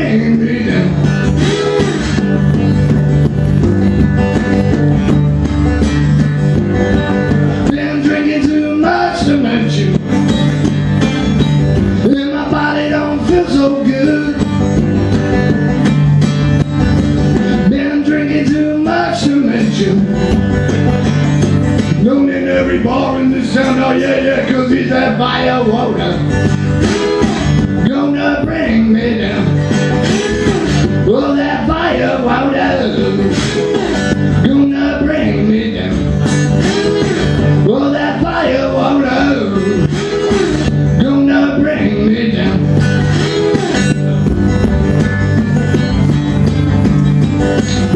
bring me down. Been drinking too much to mention, and my body don't feel so good. Been drinking too much to mention, known in every bar in this town. Oh yeah, yeah, 'cause he's that fire water gonna bring me down. Oh, that fire water gonna bring me down. Oh, that fire water gonna bring me down.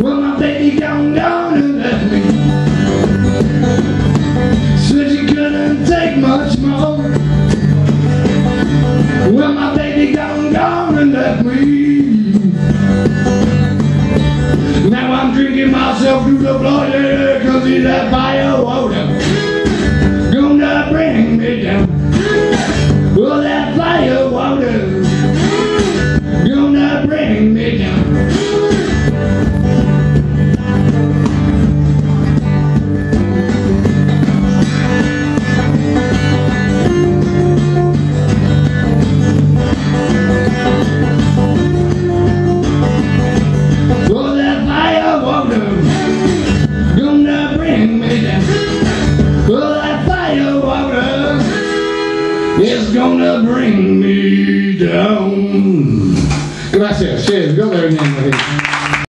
Well, my baby gone and left me. Said she couldn't take much more. Well, my baby gone and left me. Now I'm drinking myself to the floor, yeah, 'cause he's that fire water gonna bring me down. Well, that fire water gonna bring me down. It's gonna bring me down. Gracias, cheers. Go there, name.